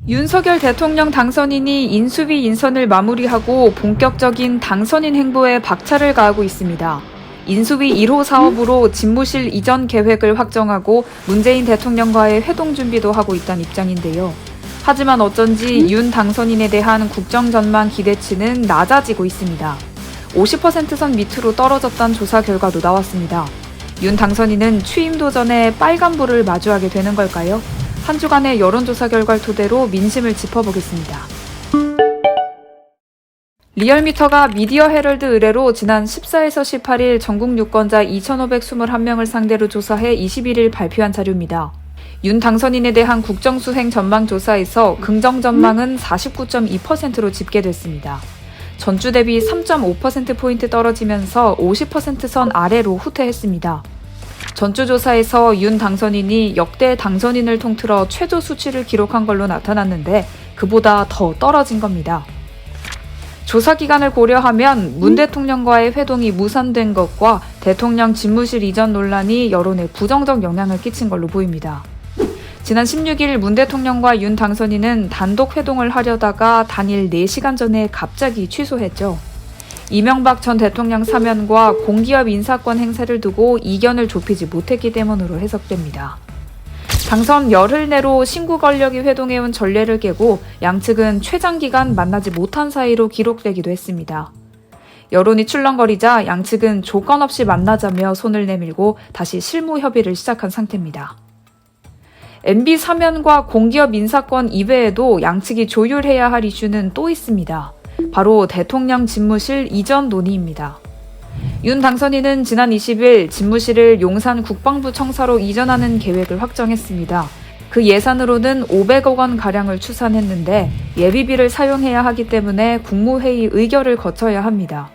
윤석열 대통령 당선인이 인수위 인선을 마무리하고 본격적인 당선인 행보에 박차를 가하고 있습니다. 인수위 1호 사업으로 집무실 이전 계획을 확정하고 문재인 대통령과의 회동 준비도 하고 있다는 입장인데요. 하지만 어쩐지 윤 당선인에 대한 국정 전망 기대치는 낮아지고 있습니다. 50%선 밑으로 떨어졌다는 조사 결과도 나왔습니다. 윤 당선인은 취임도 전에 빨간불을 마주하게 되는 걸까요? 한 주간의 여론조사 결과를 토대로 민심을 짚어보겠습니다. 리얼미터가 미디어 헤럴드 의뢰로 지난 14에서 18일 전국 유권자 2,521명을 상대로 조사해 21일 발표한 자료입니다. 윤 당선인에 대한 국정수행 전망 조사에서 긍정 전망은 49.2%로 집계됐습니다. 전주 대비 3.5%포인트 떨어지면서 50%선 아래로 후퇴했습니다. 전주조사에서 윤 당선인이 역대 당선인을 통틀어 최저 수치를 기록한 걸로 나타났는데 그보다 더 떨어진 겁니다. 조사 기간을 고려하면 문 대통령과의 회동이 무산된 것과 대통령 집무실 이전 논란이 여론에 부정적 영향을 끼친 걸로 보입니다. 지난 16일 문 대통령과 윤 당선인은 단독 회동을 하려다가 당일 4시간 전에 갑자기 취소했죠. 이명박 전 대통령 사면과 공기업 인사권 행사를 두고 이견을 좁히지 못했기 때문으로 해석됩니다. 당선 열흘 내로 신구 권력이 회동해온 전례를 깨고 양측은 최장기간 만나지 못한 사이로 기록되기도 했습니다. 여론이 출렁거리자 양측은 조건 없이 만나자며 손을 내밀고 다시 실무 협의를 시작한 상태입니다. MB 사면과 공기업 인사권 이외에도 양측이 조율해야 할 이슈는 또 있습니다. 바로 대통령 집무실 이전 논의입니다. 윤 당선인은 지난 20일 집무실을 용산 국방부 청사로 이전하는 계획을 확정했습니다. 그 예산으로는 500억 원가량을 추산했는데 예비비를 사용해야 하기 때문에 국무회의 의결을 거쳐야 합니다.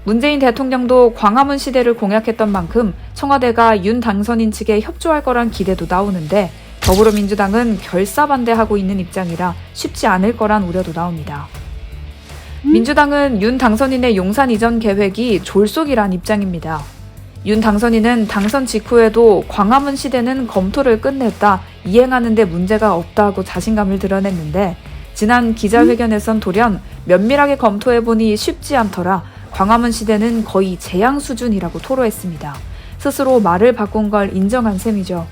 문재인 대통령도 광화문 시대를 공약했던 만큼 청와대가 윤 당선인 측에 협조할 거란 기대도 나오는데 더불어민주당은 결사반대하고 있는 입장이라 쉽지 않을 거란 우려도 나옵니다. 민주당은 윤 당선인의 용산 이전 계획이 졸속이란 입장입니다. 윤 당선인은 당선 직후에도 광화문 시대는 검토를 끝냈다, 이행하는 데 문제가 없다고 자신감을 드러냈는데 지난 기자회견에선 돌연 면밀하게 검토해보니 쉽지 않더라, 광화문 시대는 거의 재앙 수준이라고 토로했습니다. 스스로 말을 바꾼 걸 인정한 셈이죠.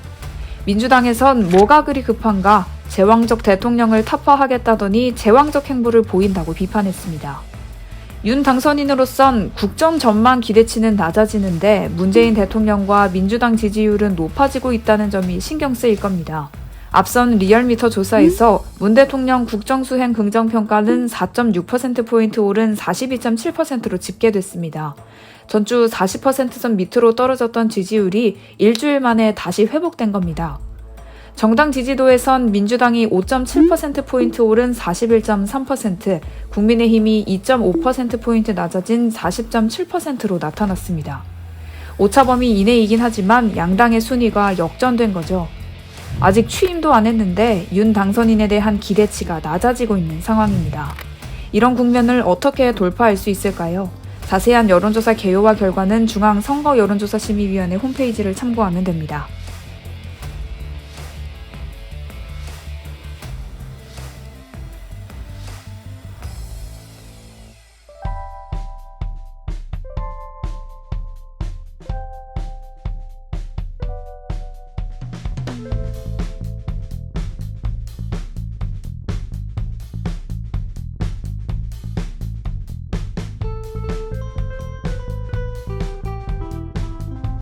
민주당에선 뭐가 그리 급한가, 제왕적 대통령을 타파하겠다더니 제왕적 행보를 보인다고 비판했습니다. 윤 당선인으로선 국정 전망 기대치는 낮아지는데 문재인 대통령과 민주당 지지율은 높아지고 있다는 점이 신경 쓰일 겁니다. 앞선 리얼미터 조사에서 문 대통령 국정수행 긍정평가는 4.6%포인트 오른 42.7%로 집계됐습니다. 전주 40%선 밑으로 떨어졌던 지지율이 일주일 만에 다시 회복된 겁니다. 정당 지지도에선 민주당이 5.7%포인트 오른 41.3%, 국민의힘이 2.5%포인트 낮아진 40.7%로 나타났습니다. 오차범위 이내이긴 하지만 양당의 순위가 역전된 거죠. 아직 취임도 안 했는데 윤 당선인에 대한 기대치가 낮아지고 있는 상황입니다. 이런 국면을 어떻게 돌파할 수 있을까요? 자세한 여론조사 개요와 결과는 중앙선거여론조사심의위원회 홈페이지를 참고하면 됩니다.